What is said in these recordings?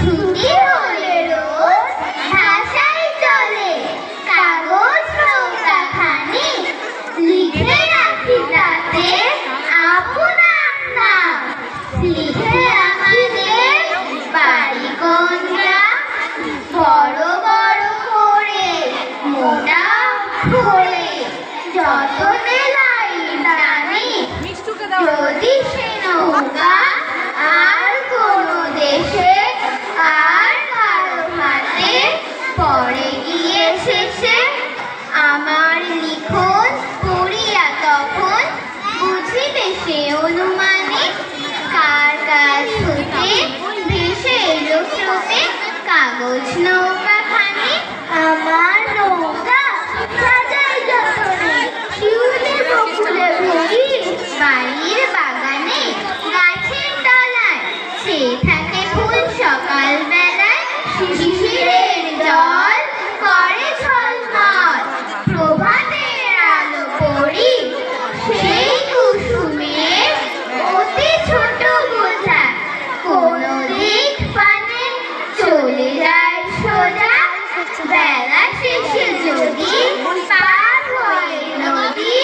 ছুটি হলে রোজ ভাষায় চলে কাগজ নৌকাখানি, লিখে রাখি তাতে আপনার নাম। লিখে আমাদের বাড়ি কোনটা, বড় বড় করে মোটা করে যতনে লাইন টানি, যদি সে নৌকা আর কোনো দেশে আর কারো হাতে পড়ে গিয়ে শেষে, আমার লিখন পড়িয়া তখন বুঝিবে সে অনুমানে, কার কাছ হতে ভেসে এলো স্রোতে কাগজ নৌকাখানি। আমার নৌকা সাজাই যতনে শিউলি বকুলে ভরি, বাড়ির বাগানে গাছের তলায় সে থাকে ফুল সকাল বেলায়, শিশিরের জল করে ঝলমল প্রভাতের আলো পড়ি, সেই কুসুমের অতি ছোট বোঝা কোনো দিক পানে চলে যায় সোজা। বেলা শেষে যদি পার হয় নদী,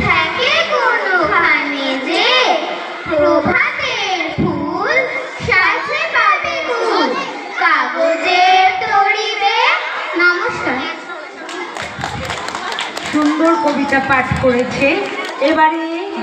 থাকে কোনোখানে যে প্রভাতের ফুল সাথে পাবে ফুল কাগজের তরিবে। নমস্কার। সুন্দর কবিতা পাঠ করেছে। এবারে